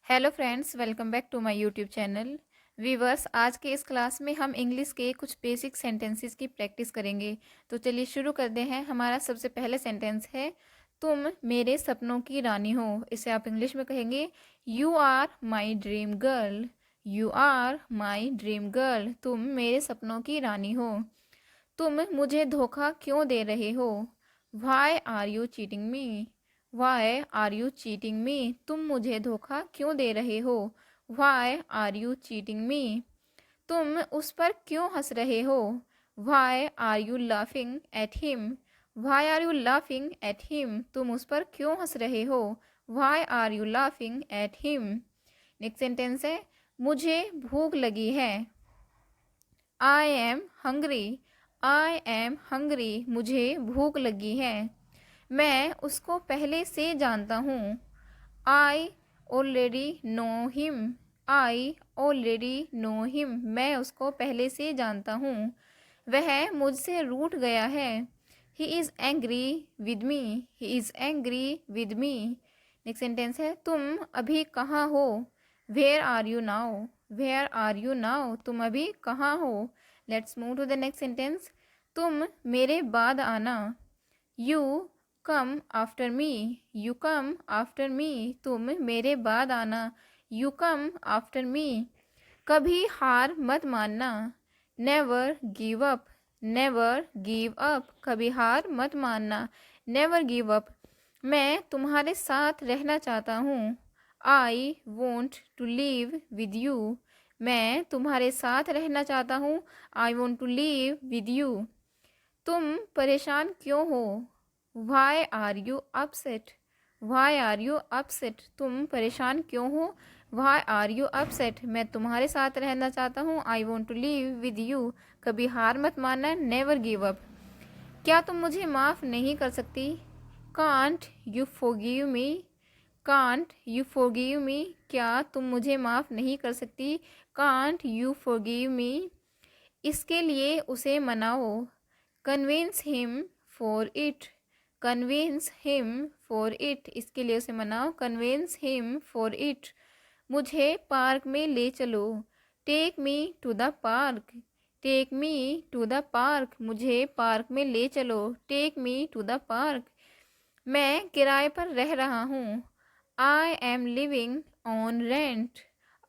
Hello friends, welcome back to my YouTube channel. Viewers, आज के इस क्लास में हम इंग्लिश के कुछ बेसिक सेंटेंसेस की प्रैक्टिस करेंगे। तो चलिए शुरू करते हैं। हमारा सबसे पहले सेंटेंस है, तुम मेरे सपनों की रानी हो। इसे आप इंग्लिश में कहेंगे, you are my dream girl. You are my dream girl. तुम मेरे सपनों की रानी हो। तुम मुझे धोखा क्यों दे रहे हो? Why are you cheating me? Why are you cheating me? तुम मुझे धोखा क्यों दे रहे हो? Why are you cheating me? तुम उस पर क्यों हंस रहे हो? Why are you laughing at him? Why are you laughing at him? तुम उस पर क्यों हंस रहे हो? Why are you laughing at him? Next sentence है, मुझे भूख लगी है। I am hungry. I am hungry. मुझे भूख लगी है। मैं उसको पहले से जानता हूँ। I already know him. I already know him. मैं उसको पहले से जानता हूँ। वह मुझसे रूठ गया है। He is angry with me. He is angry with me. Next sentence है, तुम अभी कहाँ हो? Where are you now? Where are you now? तुम अभी कहाँ हो? Let's move to the next sentence. तुम मेरे बाद आना। You come after me. You come after me. तुम मेरे बाद आना। You come after me. कभी हार मत मानना। Never give up. Never give up. कभी हार मत मानना। Never give up. मैं तुम्हारे साथ रहना चाहता हूँ। I want to live with you. मैं तुम्हारे साथ रहना चाहता हूँ। I want to live with you. तुम परेशान क्यों हो? Why are you upset? Why are you upset? तुम परेशान क्यों हो? Why are you upset? मैं तुम्हारे साथ रहना चाहता हूँ। I want to live with you. कभी हार मत मानना। Never give up. क्या तुम मुझे माफ़ नहीं कर सकती? Can't you forgive me? Can't you forgive me? क्या तुम मुझे माफ़ नहीं कर सकती? Can't you forgive me? इसके लिए उसे मनाओ। Convince him for it. Convince him for it. इसके लिए उसे मनाओ। Convince him for it. मुझे पार्क में ले चलो। Take me to the park. Take me to the park. मुझे पार्क में ले चलो। Take me to the park. मैं किराए पर रह रहा हूँ। I am living on rent.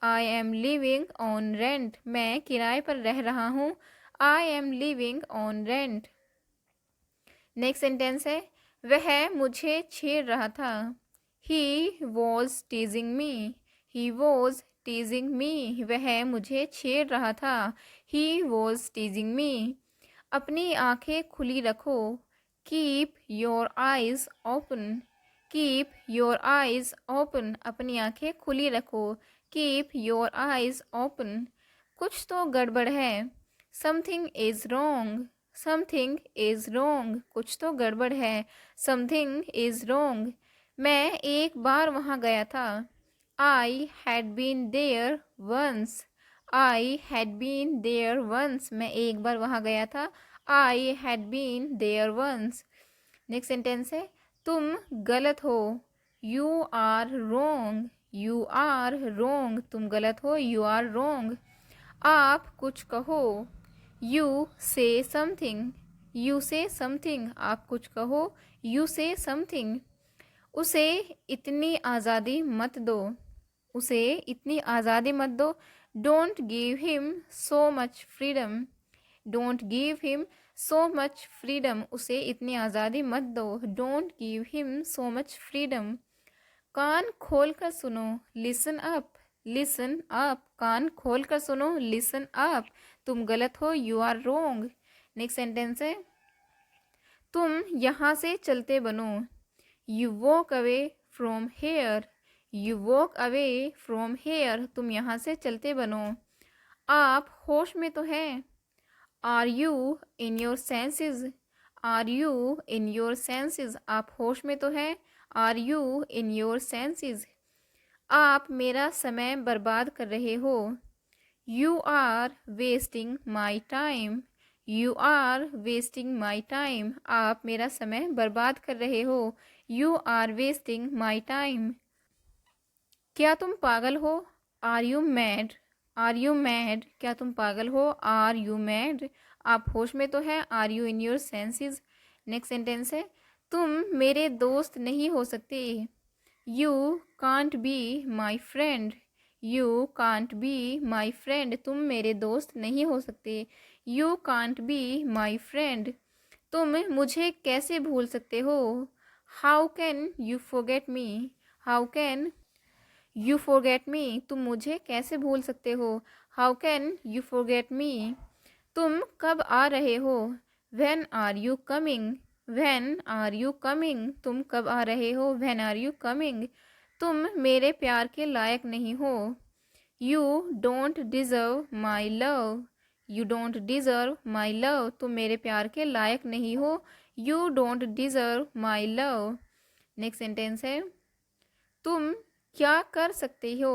I am living on rent. मैं किराए पर रह रहा हूँ। I am living on rent. Next sentence है, वह मुझे छेड़ रहा था। He was teasing me. He was teasing me. वह मुझे छेड़ रहा था। He was teasing me. अपनी आंखें खुली रखो। Keep your eyes open. Keep your eyes open. अपनी आंखें खुली रखो। Keep your eyes open. कुछ तो गड़बड़ है। Something is wrong. Something is wrong. कुछ तो गड़बड़ है। Something is wrong. मैं एक बार वहाँ गया था। I had been there once. I had been there once. मैं एक बार वहाँ गया था। I had been there once. Next sentence है, तुम गलत हो। You are wrong. You are wrong. तुम गलत हो। You are wrong. आप कुछ कहो। यू से समथिंग। यू से समथिंग। आप कुछ कहो। यू से समथिंग। उसे इतनी आज़ादी मत दो। उसे इतनी आज़ादी मत दो। Don't give him so much freedom. Don't give him so much freedom. उसे इतनी आज़ादी मत दो। Don't give him so much freedom. कान खोल कर सुनो। Listen up. Listen up. कान खोल कर सुनो। Listen up. तुम गलत हो। You are wrong. Next sentence है, तुम यहाँ से चलते बनो। You walk away from here. You walk away from here. तुम यहाँ से चलते बनो। आप होश में तो हैं। Are you in your senses? Are you in your senses? आप होश में तो हैं। Are you in your senses? आप मेरा समय बर्बाद कर रहे हो। You are wasting my time. You are wasting my time. आप मेरा समय बर्बाद कर रहे हो। You are wasting my time. क्या तुम पागल हो? Are you mad? Are you mad? क्या तुम पागल हो? Are you mad? आप होश में तो हैं? Are you in your senses? Next sentence है, तुम मेरे दोस्त नहीं हो सकते। You can't be my friend. You can't be my friend. तुम मेरे दोस्त नहीं हो सकते। You can't be my friend. तुम मुझे कैसे भूल सकते हो? How can you forget me? How can you forget me? तुम मुझे कैसे भूल सकते हो? How can you forget me? तुम कब आ रहे हो? When are you coming? When are you coming? तुम कब आ रहे हो? When are you coming? तुम मेरे प्यार के लायक नहीं हो। You don't deserve my love. You don't deserve my love. तुम मेरे प्यार के लायक नहीं हो। You don't deserve my love. Next sentence है, तुम क्या कर सकते हो?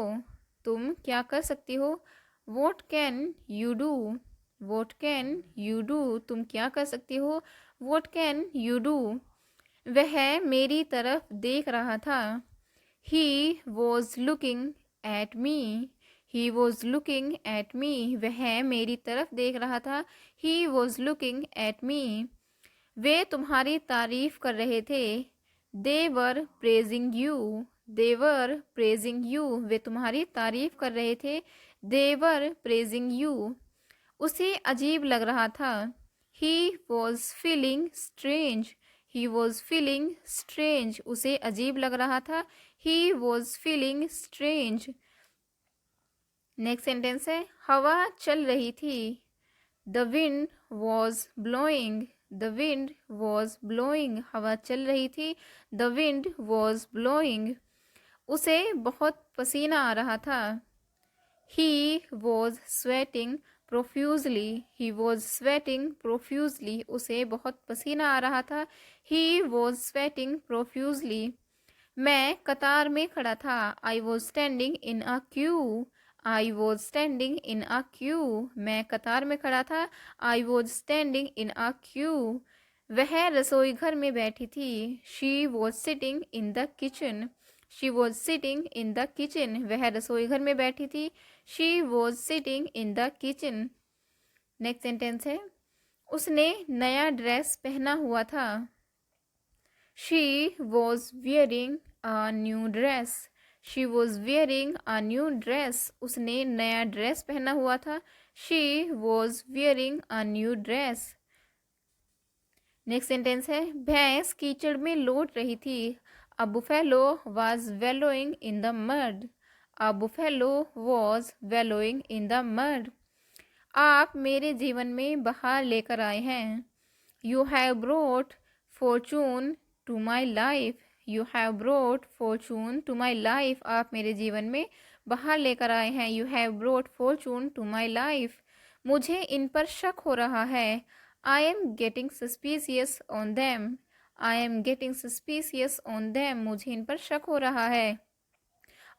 तुम क्या कर सकती हो? What can you do? What can you do? तुम क्या कर सकती हो? What can you do? वह मेरी तरफ देख रहा था। He was looking at me. He was looking at me. वह मेरी तरफ देख रहा था। He was looking at me. वे तुम्हारी तारीफ कर रहे थे। They were praising you. They were praising you. वे तुम्हारी तारीफ कर रहे थे। They were praising you. उसे अजीब लग रहा था। He was feeling strange. He was feeling strange. उसे अजीब लग रहा था। He was feeling strange. Next sentence है, हवा चल रही थी। The wind was blowing. The wind was blowing. हवा चल रही थी। The wind was blowing. उसे बहुत पसीना आ रहा था। He was sweating profusely. He was sweating profusely. उसे बहुत पसीना आ रहा था। He was sweating profusely. मैं कतार में खड़ा था। I was standing in a Q. I was standing in a Q. मैं कतार में खड़ा था। I was standing in a Q. वह रसोई घर में बैठी थी। She was sitting in the kitchen. She was sitting in the kitchen. वह रसोई घर में बैठी थी। She was sitting in the kitchen. Next sentence है, उसने नया ड्रेस पहना हुआ था। She was wearing a new dress. She was wearing a new dress. उसने नया ड्रेस पहना हुआ था। She was wearing a new dress. Next sentence है, भैंस कीचड़ में लौट रही थी। A buffalo was wallowing in the mud. A buffalo was wallowing in the mud. आप मेरे जीवन में बहार लेकर आए हैं। You have brought fortune to my life. You have brought fortune to my life. आप मेरे जीवन में बहार लेकर आए हैं। You have brought fortune to my life. मुझे इन पर शक हो रहा है। I am getting suspicious on them. I am getting suspicious on them. मुझे इन पर शक हो रहा है।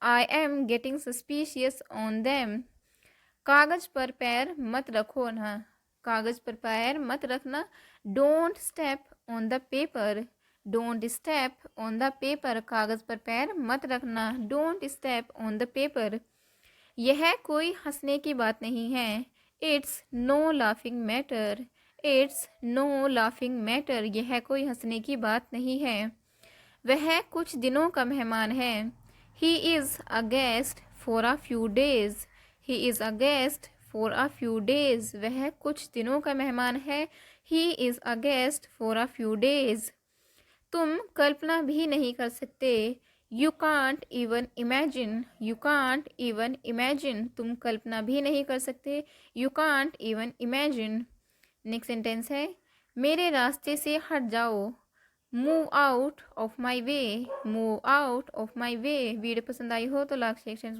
I am getting suspicious on them. कागज पर पैर मत रखो ना। कागज पर पैर मत रखना। Don't step on the paper. Don't step on the paper. कागज पर पैर मत रखना। Don't step on the paper. यह कोई हंसने की बात नहीं है। It's no laughing matter. It's no laughing matter. यह कोई हंसने की बात नहीं है। वह कुछ दिनों का मेहमान है। He is a guest for a few days. He is a guest for a few days. वह कुछ दिनों का मेहमान है। He is a guest for a few days. तुम कल्पना भी नहीं कर सकते। You can't even imagine. You can't even imagine. तुम कल्पना भी नहीं कर सकते। You can't even imagine. Next sentence है, मेरे रास्ते से हट जाओ। Move out of my way. Move out of my way. Video पसंद आई हो तो लाइक शेयर